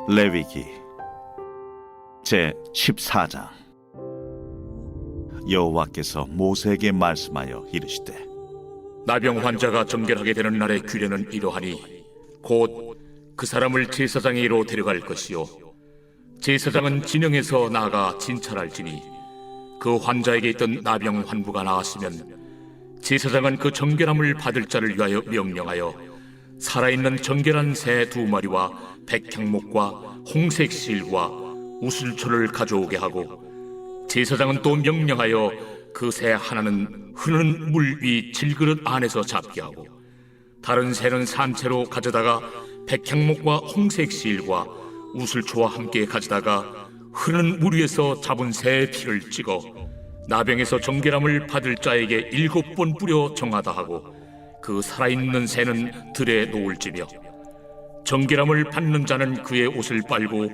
레위기 제 14장. 여호와께서 모세에게 말씀하여 이르시되, 나병 환자가 정결하게 되는 날의 규례는 이러하니 곧 그 사람을 제사장에게로 데려갈 것이요 제사장은 진영에서 나아가 진찰할지니 그 환자에게 있던 나병 환부가 나았으면 제사장은 그 정결함을 받을 자를 위하여 명령하여 살아있는 정결한 새 2마리와 백향목과 홍색 실과 우슬초를 가져오게 하고, 제사장은 또 명령하여 그 새 하나는 흐르는 물 위 질그릇 안에서 잡게 하고, 다른 새는 산채로 가져다가 백향목과 홍색 실과 우슬초와 함께 가져다가 흐르는 물 위에서 잡은 새의 피를 찍어 나병에서 정결함을 받을 자에게 7번 뿌려 정하다 하고, 그 살아있는 새는 들에 놓을지며, 정결함을 받는 자는 그의 옷을 빨고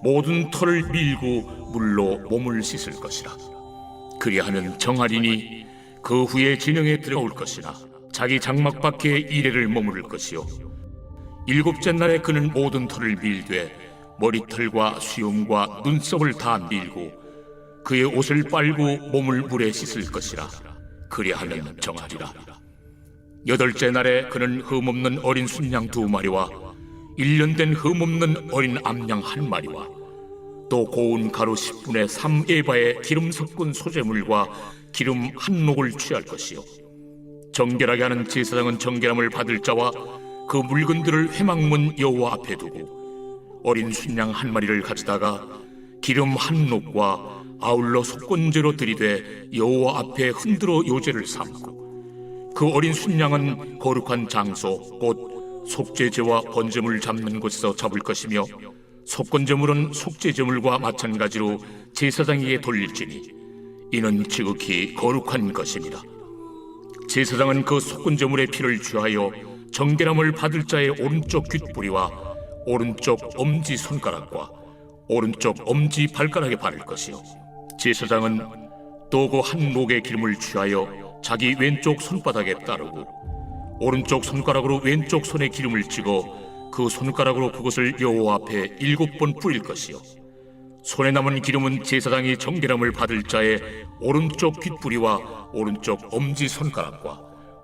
모든 털을 밀고 물로 몸을 씻을 것이라. 그리하면 정하리니 그 후에 진영에 들어올 것이나 자기 장막 밖에 이레를 머무를 것이요 7째 날에 그는 모든 털을 밀되 머리털과 수염과 눈썹을 다 밀고 그의 옷을 빨고 몸을 물에 씻을 것이라. 그리하면 정하리라. 8째 날에 그는 흠없는 어린 순양 2마리와 1년 된 흠없는 어린 암양 1마리와 또 고운 가루 10분의 3에바의 기름 섞은 소재물과 기름 1녹을 취할 것이요 정결하게 하는 제사장은 정결함을 받을 자와 그 물건들을 회막문 여호와 앞에 두고 어린 순양 1마리를 가져다가 기름 1녹과 아울러 속건제로 들이되 여호와 앞에 흔들어 요제를 삼고, 그 어린 순양은 거룩한 장소 곧 속죄제와 번제물 잡는 곳에서 잡을 것이며, 속건제물은 속죄제물과 마찬가지로 제사장에게 돌릴지니 이는 지극히 거룩한 것입니다. 제사장은 그 속건제물의 피를 취하여 정결함을 받을 자의 오른쪽 귓뿌리와 오른쪽 엄지 손가락과 오른쪽 엄지 발가락에 바를 것이요 제사장은 또 그 1녹의 기름을 취하여 자기 왼쪽 손바닥에 따르고 오른쪽 손가락으로 왼쪽 손에 기름을 찍어 그 손가락으로 그것을 여호와 앞에 7번 뿌릴 것이요 손에 남은 기름은 제사장이 정결함을 받을 자의 오른쪽 귓뿌리와 오른쪽 엄지 손가락과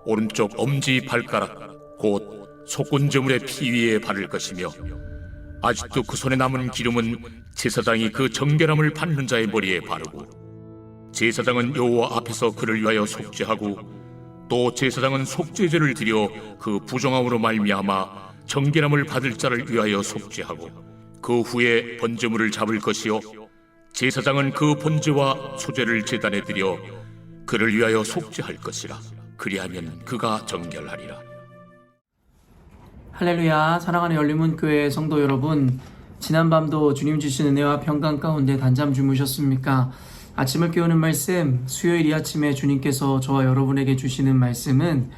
오른쪽 엄지 발가락 곧 속건제물의 피 위에 바를 것이며, 아직도 그 손에 남은 기름은 제사장이 그 정결함을 받는 자의 머리에 바르고, 제사장은 여호와 앞에서 그를 위하여 속죄하고, 또 제사장은 속죄제를 드려 그 부정함으로 말미암아 정결함을 받을 자를 위하여 속죄하고, 그 후에 번제물을 잡을 것이요 제사장은 그 번제와 소제를 제단에 드려 그를 위하여 속죄할 것이라. 그리하면 그가 정결하리라. 할렐루야. 사랑하는 열린문교회 성도 여러분, 지난밤도 주님 주신 은혜와 평강 가운데 단잠 주무셨습니까? 아침을 깨우는 말씀, 수요일 이 아침에 주님께서 저와 여러분에게 주시는 말씀은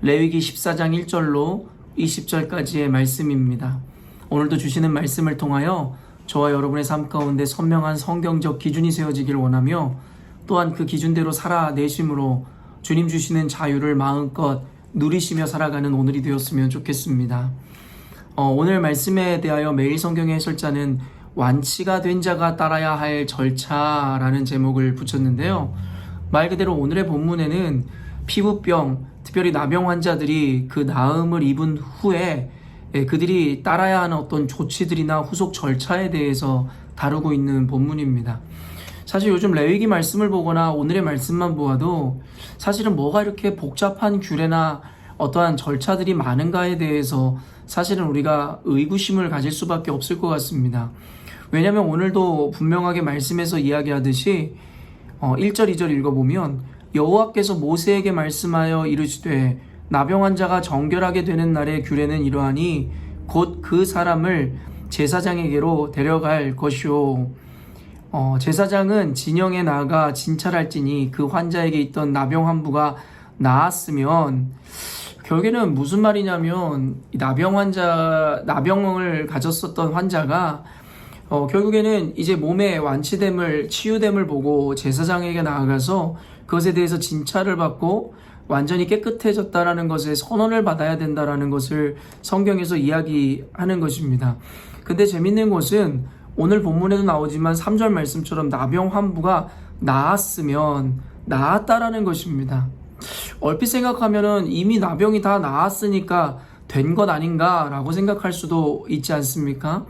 레위기 14장 1절로 20절까지의 말씀입니다. 오늘도 주시는 말씀을 통하여 저와 여러분의 삶 가운데 선명한 성경적 기준이 세워지길 원하며, 또한 그 기준대로 살아내심으로 주님 주시는 자유를 마음껏 누리시며 살아가는 오늘이 되었으면 좋겠습니다. 오늘 말씀에 대하여 매일 성경의 해설자는 완치가 된 자가 따라야 할 절차라는 제목을 붙였는데요. 말 그대로 오늘의 본문에는 피부병, 특별히 나병 환자들이 그 나음을 입은 후에 그들이 따라야 하는 어떤 조치들이나 후속 절차에 대해서 다루고 있는 본문입니다. 사실 요즘 레위기 말씀을 보거나 오늘의 말씀만 보아도 사실은 뭐가 이렇게 복잡한 규례나 어떠한 절차들이 많은가에 대해서 사실은 우리가 의구심을 가질 수밖에 없을 것 같습니다. 왜냐하면 오늘도 분명하게 말씀에서 이야기하듯이 1절 2절 읽어보면 여호와께서 모세에게 말씀하여 이르시되 나병 환자가 정결하게 되는 날의 규례는 이러하니 곧 그 사람을 제사장에게로 데려갈 것이요 제사장은 진영에 나아가 진찰할지니 그 환자에게 있던 나병 환부가 나았으면, 결국에는 무슨 말이냐면 나병을 가졌었던 환자가 결국에는 이제 몸의 완치됨을 치유됨을 보고 제사장에게 나아가서 그것에 대해서 진찰을 받고 완전히 깨끗해졌다라는 것에 선언을 받아야 된다라는 것을 성경에서 이야기하는 것입니다. 근데 재밌는 것은 오늘 본문에도 나오지만 3절 말씀처럼 나병 환부가 나았다라는 것입니다. 얼핏 생각하면은 이미 나병이 다 나았으니까 된 것 아닌가라고 생각할 수도 있지 않습니까?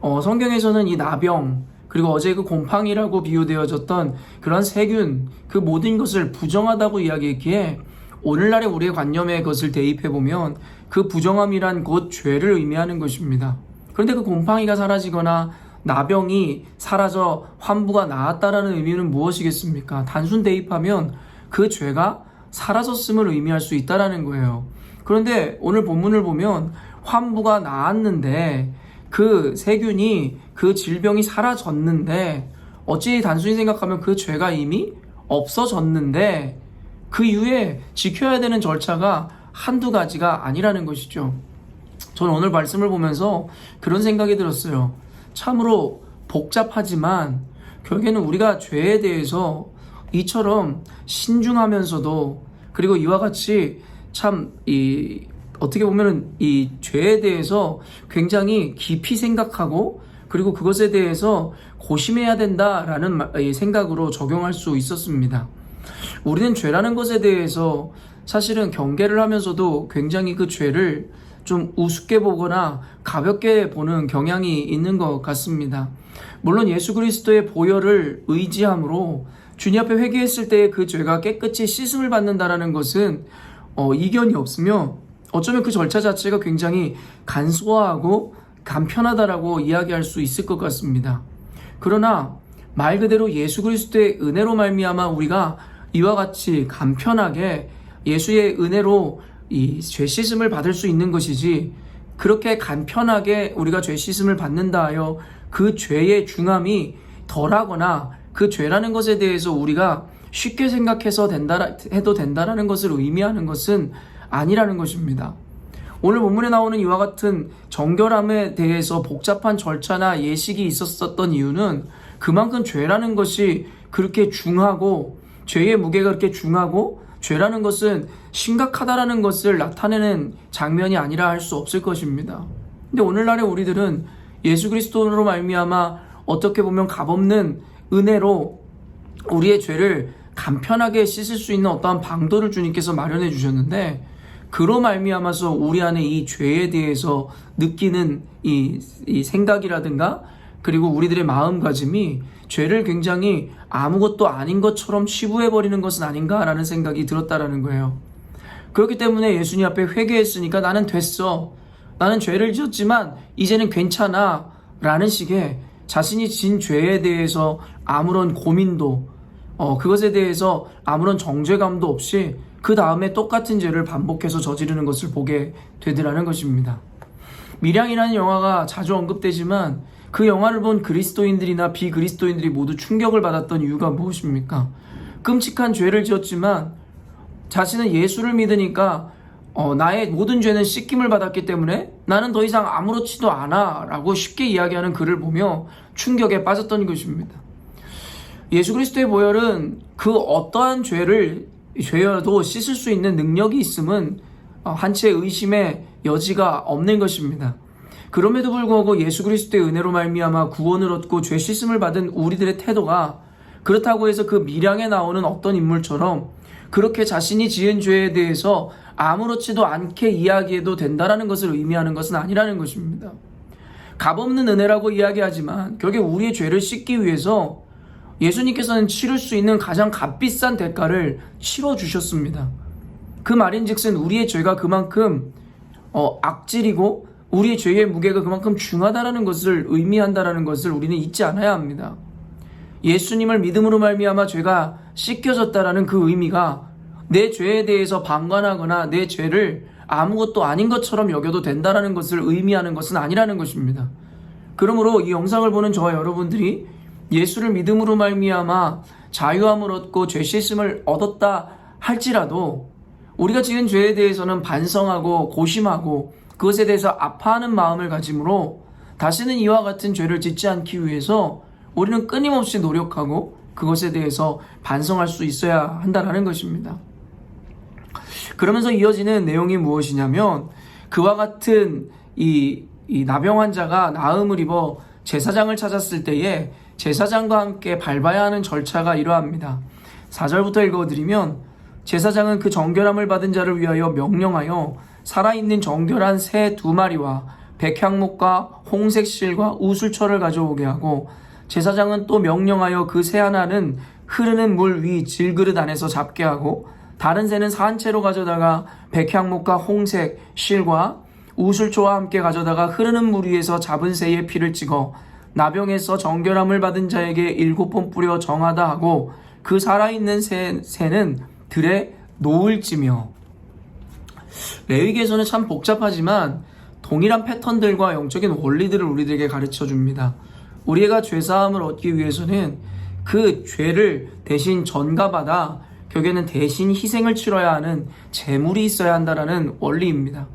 성경에서는 이 나병, 그리고 어제 그 곰팡이라고 비유되어졌던 그런 세균, 그 모든 것을 부정하다고 이야기했기에 오늘날의 우리의 관념에 그것을 대입해보면 그 부정함이란 곧 죄를 의미하는 것입니다. 그런데 그 곰팡이가 사라지거나 나병이 사라져 환부가 나았다라는 의미는 무엇이겠습니까? 단순 대입하면 그 죄가 사라졌음을 의미할 수 있다라는 거예요. 그런데 오늘 본문을 보면 환부가 나았는데 그 세균이, 그 질병이 사라졌는데 어찌 단순히 생각하면 그 죄가 이미 없어졌는데 그 이후에 지켜야 되는 절차가 한두 가지가 아니라는 것이죠. 저는 오늘 말씀을 보면서 그런 생각이 들었어요. 참으로 복잡하지만 결국에는 우리가 죄에 대해서 이처럼 신중하면서도, 그리고 이와 같이 참 어떻게 보면은 이 죄에 대해서 굉장히 깊이 생각하고 그리고 그것에 대해서 고심해야 된다라는 생각으로 적용할 수 있었습니다. 우리는 죄라는 것에 대해서 사실은 경계를 하면서도 굉장히 그 죄를 좀 우습게 보거나 가볍게 보는 경향이 있는 것 같습니다. 물론 예수 그리스도의 보혈을 의지함으로 주님 앞에 회개했을 때 그 죄가 깨끗이 씻음을 받는다라는 것은 이견이 없으며 어쩌면 그 절차 자체가 굉장히 간소하고 간편하다라고 이야기할 수 있을 것 같습니다. 그러나 말 그대로 예수 그리스도의 은혜로 말미암아 우리가 이와 같이 간편하게 예수의 은혜로 이 죄 씻음을 받을 수 있는 것이지, 그렇게 간편하게 우리가 죄 씻음을 받는다 하여 그 죄의 중함이 덜하거나 그 죄라는 것에 대해서 우리가 쉽게 생각해서 해도 된다라는 것을 의미하는 것은 아니라는 것입니다. 오늘 본문에 나오는 이와 같은 정결함에 대해서 복잡한 절차나 예식이 있었던 이유는 그만큼 죄라는 것이 그렇게 중하고, 죄의 무게가 그렇게 중하고 죄라는 것은 심각하다라는 것을 나타내는 장면이 아니라 할 수 없을 것입니다. 근데 오늘날의 우리들은 예수 그리스도로 말미암아 어떻게 보면 값없는 은혜로 우리의 죄를 간편하게 씻을 수 있는 어떠한 방도를 주님께서 마련해 주셨는데, 그로 말미암아서 우리 안에 이 죄에 대해서 느끼는 이 생각이라든가 그리고 우리들의 마음가짐이 죄를 굉장히 아무것도 아닌 것처럼 치부해버리는 것은 아닌가라는 생각이 들었다라는 거예요. 그렇기 때문에 예수님 앞에 회개했으니까 나는 됐어, 나는 죄를 지었지만 이제는 괜찮아 라는 식의 자신이 진 죄에 대해서 아무런 고민도 그것에 대해서 아무런 정죄감도 없이 그 다음에 똑같은 죄를 반복해서 저지르는 것을 보게 되더라는 것입니다. 밀양이라는 영화가 자주 언급되지만 그 영화를 본 그리스도인들이나 비그리스도인들이 모두 충격을 받았던 이유가 무엇입니까? 끔찍한 죄를 지었지만 자신은 예수를 믿으니까 나의 모든 죄는 씻김을 받았기 때문에 나는 더 이상 아무렇지도 않아 라고 쉽게 이야기하는 그를 보며 충격에 빠졌던 것입니다. 예수 그리스도의 보혈은 그 어떠한 죄여도 씻을 수 있는 능력이 있음은 한치의 의심의 여지가 없는 것입니다. 그럼에도 불구하고 예수 그리스도의 은혜로 말미암아 구원을 얻고 죄 씻음을 받은 우리들의 태도가 그렇다고 해서 그 밀양에 나오는 어떤 인물처럼 그렇게 자신이 지은 죄에 대해서 아무렇지도 않게 이야기해도 된다라는 것을 의미하는 것은 아니라는 것입니다. 값없는 은혜라고 이야기하지만 결국 우리의 죄를 씻기 위해서 예수님께서는 치를 수 있는 가장 값비싼 대가를 치러주셨습니다. 그 말인즉슨 우리의 죄가 그만큼 악질이고 우리의 죄의 무게가 그만큼 중하다라는 것을 의미한다라는 것을 우리는 잊지 않아야 합니다. 예수님을 믿음으로 말미암아 죄가 씻겨졌다라는 그 의미가 내 죄에 대해서 방관하거나 내 죄를 아무것도 아닌 것처럼 여겨도 된다라는 것을 의미하는 것은 아니라는 것입니다. 그러므로 이 영상을 보는 저와 여러분들이 예수를 믿음으로 말미암아 자유함을 얻고 죄 씻음을 얻었다 할지라도 우리가 지은 죄에 대해서는 반성하고 고심하고 그것에 대해서 아파하는 마음을 가짐으로 다시는 이와 같은 죄를 짓지 않기 위해서 우리는 끊임없이 노력하고 그것에 대해서 반성할 수 있어야 한다는 것입니다. 그러면서 이어지는 내용이 무엇이냐면 그와 같은 이 이 나병 환자가 나음을 입어 제사장을 찾았을 때에 제사장과 함께 밟아야 하는 절차가 이러합니다. 4절부터 읽어드리면 제사장은 그 정결함을 받은 자를 위하여 명령하여 살아있는 정결한 새 2마리와 백향목과 홍색 실과 우슬초를 가져오게 하고 제사장은 또 명령하여 그 새 하나는 흐르는 물 위 질그릇 안에서 잡게 하고 다른 새는 산채로 가져다가 백향목과 홍색 실과 우슬초와 함께 가져다가 흐르는 물 위에서 잡은 새의 피를 찍어 나병에서 정결함을 받은 자에게 7번 뿌려 정하다 하고 그 살아있는 새는 들에 놓을지며. 레위기에서는 참 복잡하지만 동일한 패턴들과 영적인 원리들을 우리들에게 가르쳐 줍니다. 우리가 죄사함을 얻기 위해서는 그 죄를 대신 전가받아 결국에는 대신 희생을 치러야 하는 제물이 있어야 한다는 원리입니다.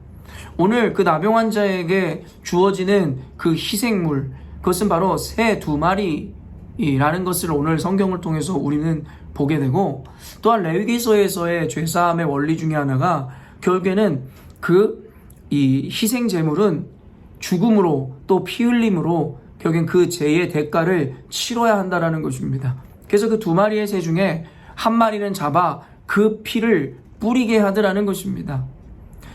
오늘 그 나병 환자에게 주어지는 그 희생물, 그것은 바로 새 2마리라는 것을 오늘 성경을 통해서 우리는 보게 되고, 또한 레위기서에서의 죄사함의 원리 중에 하나가 결국에는 이 희생 제물은 죽음으로 또 피 흘림으로 결국엔 그 죄의 대가를 치러야 한다는 것입니다. 그래서 그 2마리의 새 중에 한 마리는 잡아 그 피를 뿌리게 하더라는 것입니다.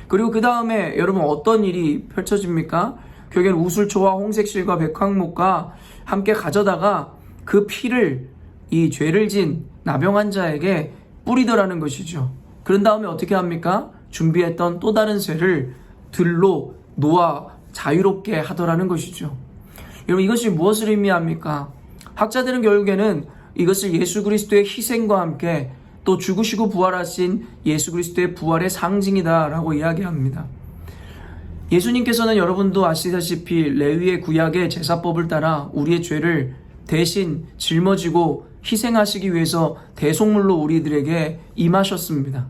그리고 그 다음에 여러분 어떤 일이 펼쳐집니까? 결국엔 우슬초와 홍색실과 백황목과 함께 가져다가 그 피를 이 죄를 진 나병 환자에게 뿌리더라는 것이죠. 그런 다음에 어떻게 합니까? 준비했던 또 다른 쇠를 들로 놓아 자유롭게 하더라는 것이죠. 여러분 이것이 무엇을 의미합니까? 학자들은 결국에는 이것을 예수 그리스도의 희생과 함께 또 죽으시고 부활하신 예수 그리스도의 부활의 상징이다 라고 이야기합니다. 예수님께서는 여러분도 아시다시피 레위의 구약의 제사법을 따라 우리의 죄를 대신 짊어지고 희생하시기 위해서 대속물로 우리들에게 임하셨습니다.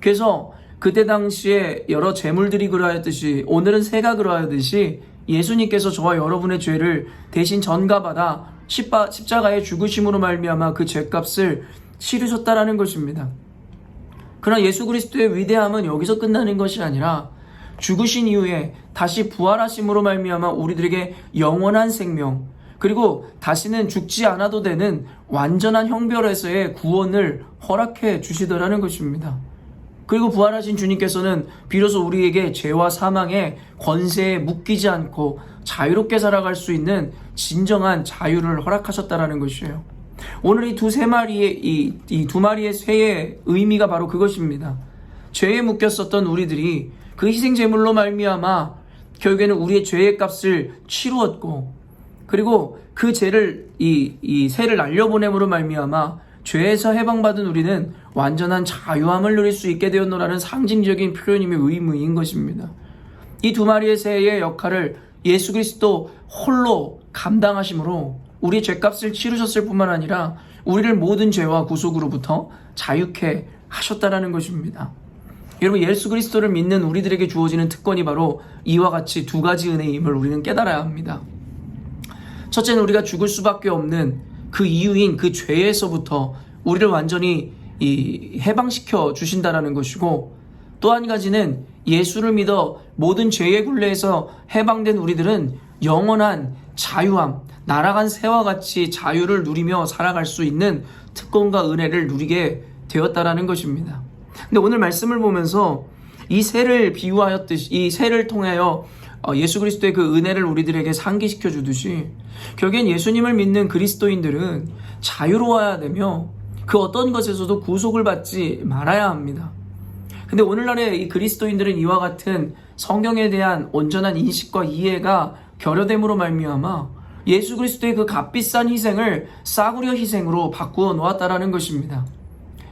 그래서 그때 당시에 여러 제물들이 그러하였듯이 오늘은 새가 그러하였듯이 예수님께서 저와 여러분의 죄를 대신 전가받아 십자가의 죽으심으로 말미암아 그 죄값을 치르셨다라는 것입니다. 그러나 예수 그리스도의 위대함은 여기서 끝나는 것이 아니라 죽으신 이후에 다시 부활하심으로 말미암아 우리들에게 영원한 생명, 그리고 다시는 죽지 않아도 되는 완전한 형벌에서의 구원을 허락해 주시더라는 것입니다. 그리고 부활하신 주님께서는 비로소 우리에게 죄와 사망의 권세에 묶이지 않고 자유롭게 살아갈 수 있는 진정한 자유를 허락하셨다라는 것이에요. 오늘 이 2마리의 새의 의미가 바로 그것입니다. 죄에 묶였었던 우리들이 그 희생 제물로 말미암아 결국에는 우리의 죄의 값을 치루었고, 그리고 그 죄를 이 새를 날려보냄으로 말미암아 죄에서 해방받은 우리는 완전한 자유함을 누릴 수 있게 되었노라는 상징적인 표현임이 의무인 것입니다. 이 2마리의 새의 역할을 예수 그리스도 홀로 감당하심으로 우리의 죄값을 치르셨을 뿐만 아니라 우리를 모든 죄와 구속으로부터 자유케 하셨다라는 것입니다. 여러분 예수 그리스도를 믿는 우리들에게 주어지는 특권이 바로 이와 같이 2가지 은혜임을 우리는 깨달아야 합니다. 첫째는 우리가 죽을 수밖에 없는 그 이유인 그 죄에서부터 우리를 완전히 해방시켜 주신다라는 것이고, 또 한 가지는 예수를 믿어 모든 죄의 굴레에서 해방된 우리들은 영원한 자유함, 날아간 새와 같이 자유를 누리며 살아갈 수 있는 특권과 은혜를 누리게 되었다라는 것입니다. 근데 오늘 말씀을 보면서 이 새를 비유하였듯이, 이 새를 통하여 예수 그리스도의 그 은혜를 우리들에게 상기시켜 주듯이 결국엔 예수님을 믿는 그리스도인들은 자유로워야 되며 그 어떤 것에서도 구속을 받지 말아야 합니다. 근데 오늘날의 이 그리스도인들은 이와 같은 성경에 대한 온전한 인식과 이해가 결여됨으로 말미암아 예수 그리스도의 그 값비싼 희생을 싸구려 희생으로 바꾸어 놓았다라는 것입니다.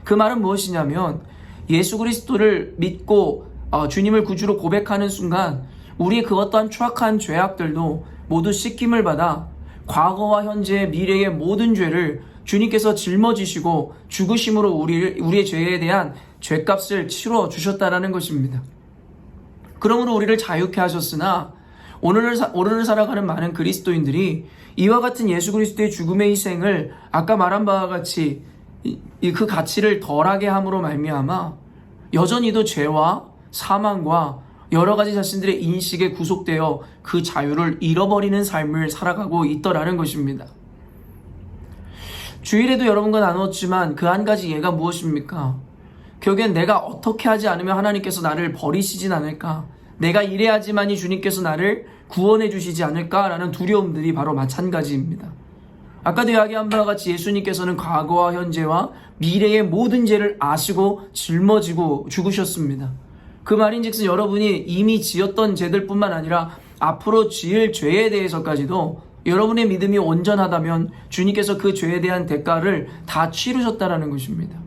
그 말은 무엇이냐면 예수 그리스도를 믿고 주님을 구주로 고백하는 순간 우리의 그것 또한 추악한 죄악들도 모두 씻김을 받아 과거와 현재, 미래의 모든 죄를 주님께서 짊어지시고 죽으심으로 우리의 죄에 대한 죄값을 치러 주셨다라는 것입니다. 그러므로 우리를 자유케 하셨으나 오늘을 살아가는 많은 그리스도인들이 이와 같은 예수 그리스도의 죽음의 희생을 아까 말한 바와 같이 그 가치를 덜하게 함으로 말미암아 여전히도 죄와 사망과 여러 가지 자신들의 인식에 구속되어 그 자유를 잃어버리는 삶을 살아가고 있더라는 것입니다. 주일에도 여러분과 나누었지만 그 한 가지 예가 무엇입니까? 결국엔 내가 어떻게 하지 않으면 하나님께서 나를 버리시진 않을까? 내가 이래야지만이 주님께서 나를 구원해 주시지 않을까라는 두려움들이 바로 마찬가지입니다. 아까도 이야기한 바와 같이 예수님께서는 과거와 현재와 미래의 모든 죄를 아시고 짊어지고 죽으셨습니다. 그 말인즉슨 여러분이 이미 지었던 죄들뿐만 아니라 앞으로 지을 죄에 대해서까지도 여러분의 믿음이 온전하다면 주님께서 그 죄에 대한 대가를 다 치르셨다라는 것입니다.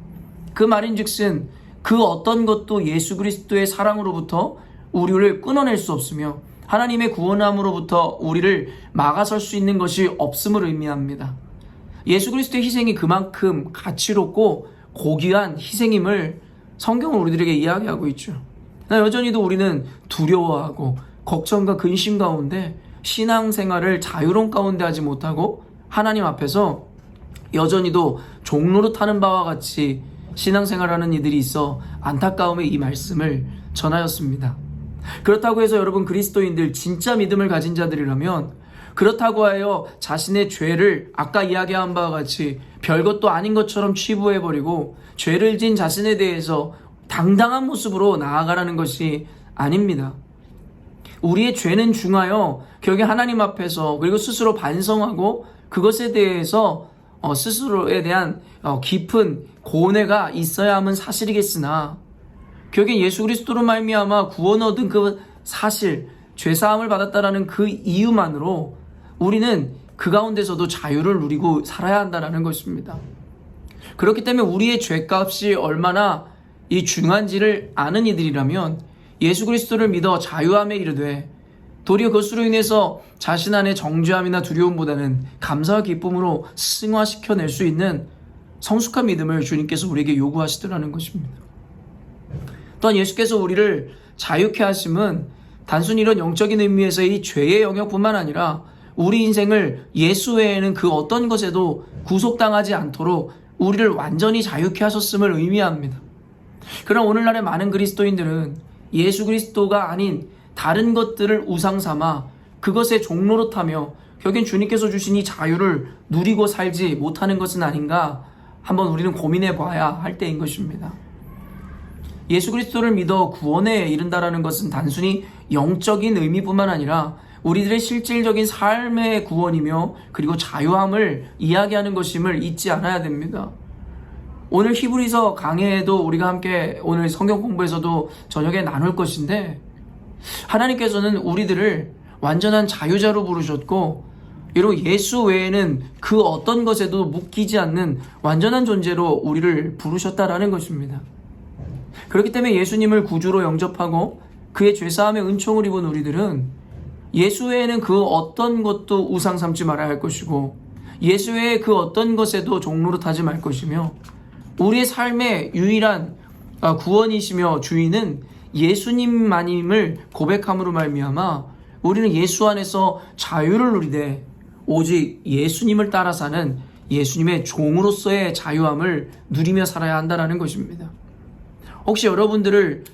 그 말인즉슨 그 어떤 것도 예수 그리스도의 사랑으로부터 우리를 끊어낼 수 없으며 하나님의 구원함으로부터 우리를 막아설 수 있는 것이 없음을 의미합니다. 예수 그리스도의 희생이 그만큼 가치롭고 고귀한 희생임을 성경은 우리들에게 이야기하고 있죠. 여전히도 우리는 두려워하고 걱정과 근심 가운데 신앙생활을 자유로운 가운데 하지 못하고 하나님 앞에서 여전히도 종로로 타는 바와 같이 신앙생활하는 이들이 있어 안타까움의 이 말씀을 전하였습니다. 그렇다고 해서 여러분 그리스도인들 진짜 믿음을 가진 자들이라면 그렇다고 하여 자신의 죄를 아까 이야기한 바와 같이 별것도 아닌 것처럼 치부해버리고 죄를 진 자신에 대해서 당당한 모습으로 나아가라는 것이 아닙니다. 우리의 죄는 중하여 결국에 하나님 앞에서 그리고 스스로 반성하고 그것에 대해서 스스로에 대한 깊은 고뇌가 있어야 함은 사실이겠으나 결국에 예수 그리스도로 말미암아 구원 얻은 그 사실, 죄사함을 받았다라는 그 이유만으로 우리는 그 가운데서도 자유를 누리고 살아야 한다는 것입니다. 그렇기 때문에 우리의 죄값이 얼마나 이 중한지를 아는 이들이라면 예수 그리스도를 믿어 자유함에 이르되 도리어 그것으로 인해서 자신 안의 정죄함이나 두려움보다는 감사와 기쁨으로 승화시켜낼 수 있는 성숙한 믿음을 주님께서 우리에게 요구하시더라는 것입니다. 또한 예수께서 우리를 자유케 하심은 단순히 이런 영적인 의미에서의 이 죄의 영역뿐만 아니라 우리 인생을 예수 외에는 그 어떤 것에도 구속당하지 않도록 우리를 완전히 자유케 하셨음을 의미합니다. 그러나 오늘날의 많은 그리스도인들은 예수 그리스도가 아닌 다른 것들을 우상 삼아 그것의 종로로 타며 결국엔 주님께서 주신 이 자유를 누리고 살지 못하는 것은 아닌가 한번 우리는 고민해 봐야 할 때인 것입니다. 예수 그리스도를 믿어 구원에 이른다라는 것은 단순히 영적인 의미뿐만 아니라 우리들의 실질적인 삶의 구원이며 그리고 자유함을 이야기하는 것임을 잊지 않아야 됩니다. 오늘 히브리서 강해에도 우리가 함께 오늘 성경 공부에서도 저녁에 나눌 것인데 하나님께서는 우리들을 완전한 자유자로 부르셨고 이로 예수 외에는 그 어떤 것에도 묶이지 않는 완전한 존재로 우리를 부르셨다라는 것입니다. 그렇기 때문에 예수님을 구주로 영접하고 그의 죄사함의 은총을 입은 우리들은 예수 외에는 그 어떤 것도 우상 삼지 말아야 할 것이고 예수 외에 그 어떤 것에도 종로로 타지 말 것이며 우리의 삶의 유일한 구원이시며 주인은 예수님만임을 고백함으로 말미암아 우리는 예수 안에서 자유를 누리되 오직 예수님을 따라 사는 예수님의 종으로서의 자유함을 누리며 살아야 한다는 것입니다. 혹시 여러분들을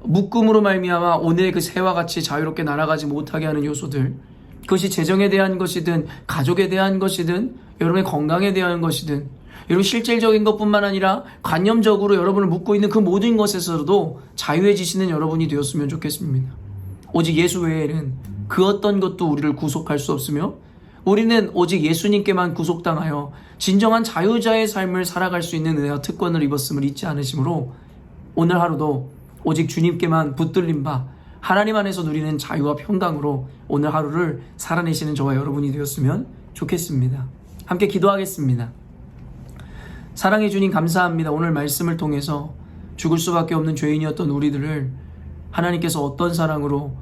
묶음으로 말미암아 오늘의 그 새와 같이 자유롭게 날아가지 못하게 하는 요소들, 그것이 재정에 대한 것이든 가족에 대한 것이든 여러분의 건강에 대한 것이든 여러분 실질적인 것뿐만 아니라 관념적으로 여러분을 묶고 있는 그 모든 것에서도 자유해지시는 여러분이 되었으면 좋겠습니다. 오직 예수 외에는 그 어떤 것도 우리를 구속할 수 없으며 우리는 오직 예수님께만 구속당하여 진정한 자유자의 삶을 살아갈 수 있는 은혜와 특권을 입었음을 잊지 않으시므로 오늘 하루도 오직 주님께만 붙들린 바 하나님 안에서 누리는 자유와 평강으로 오늘 하루를 살아내시는 저와 여러분이 되었으면 좋겠습니다. 함께 기도하겠습니다. 사랑해 주님 감사합니다. 오늘 말씀을 통해서 죽을 수밖에 없는 죄인이었던 우리들을 하나님께서 어떤 사랑으로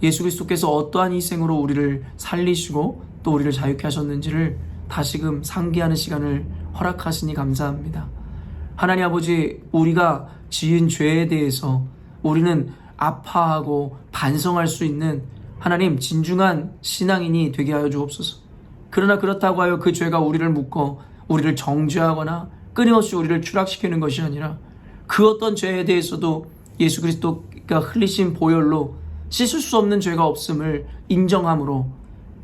예수 그리스도께서 어떠한 희생으로 우리를 살리시고 또 우리를 자유케 하셨는지를 다시금 상기하는 시간을 허락하시니 감사합니다. 하나님 아버지, 우리가 지은 죄에 대해서 우리는 아파하고 반성할 수 있는 하나님 진중한 신앙인이 되게 하여 주옵소서. 그러나 그렇다고 하여 그 죄가 우리를 묶어 우리를 정죄하거나 끊임없이 우리를 추락시키는 것이 아니라 그 어떤 죄에 대해서도 예수 그리스도가 흘리신 보혈로 씻을 수 없는 죄가 없음을 인정함으로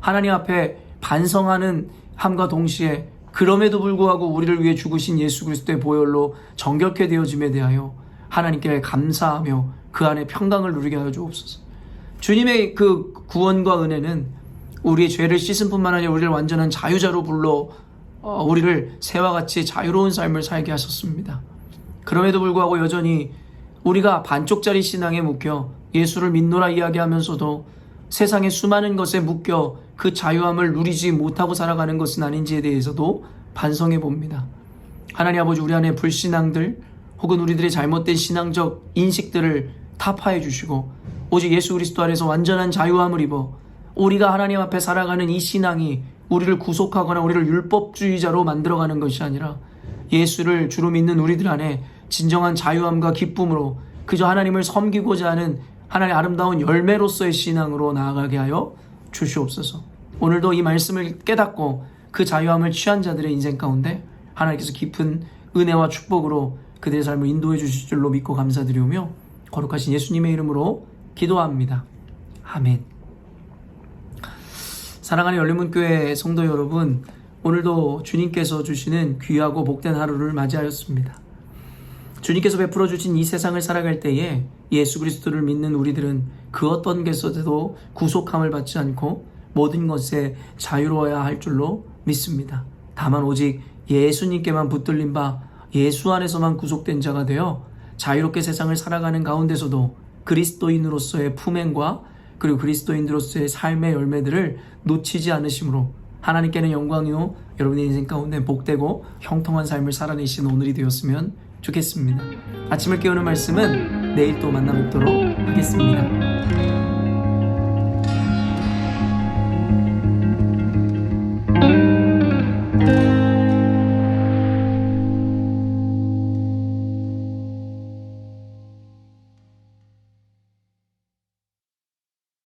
하나님 앞에 반성하는 함과 동시에 그럼에도 불구하고 우리를 위해 죽으신 예수 그리스도의 보혈로 정결케 되어짐에 대하여 하나님께 감사하며 그 안에 평강을 누리게 하여 주옵소서. 주님의 그 구원과 은혜는 우리의 죄를 씻은 뿐만 아니라 우리를 완전한 자유자로 불러 우리를 새와 같이 자유로운 삶을 살게 하셨습니다. 그럼에도 불구하고 여전히 우리가 반쪽짜리 신앙에 묶여 예수를 믿노라 이야기하면서도 세상의 수많은 것에 묶여 그 자유함을 누리지 못하고 살아가는 것은 아닌지에 대해서도 반성해 봅니다. 하나님 아버지, 우리 안에 불신앙들 혹은 우리들의 잘못된 신앙적 인식들을 타파해 주시고 오직 예수 그리스도 안에서 완전한 자유함을 입어 우리가 하나님 앞에 살아가는 이 신앙이 우리를 구속하거나 우리를 율법주의자로 만들어가는 것이 아니라 예수를 주로 믿는 우리들 안에 진정한 자유함과 기쁨으로 그저 하나님을 섬기고자 하는 하나님의 아름다운 열매로서의 신앙으로 나아가게 하여 주시옵소서. 오늘도 이 말씀을 깨닫고 그 자유함을 취한 자들의 인생 가운데 하나님께서 깊은 은혜와 축복으로 그들의 삶을 인도해 주실 줄로 믿고 감사드리오며 거룩하신 예수님의 이름으로 기도합니다. 아멘. 사랑하는 열린문교회 성도 여러분, 오늘도 주님께서 주시는 귀하고 복된 하루를 맞이하였습니다. 주님께서 베풀어 주신 이 세상을 살아갈 때에 예수 그리스도를 믿는 우리들은 그 어떤 것에서도 구속함을 받지 않고 모든 것에 자유로워야 할 줄로 믿습니다. 다만 오직 예수님께만 붙들린 바 예수 안에서만 구속된 자가 되어 자유롭게 세상을 살아가는 가운데서도 그리스도인으로서의 품행과 그리고 그리스도인으로서의 삶의 열매들을 놓치지 않으심으로 하나님께는 영광이요 여러분의 인생 가운데 복되고 형통한 삶을 살아내시는 오늘이 되었으면 좋겠습니다. 아침을 깨우는 말씀은 내일 또 만나 뵙도록 하겠습니다.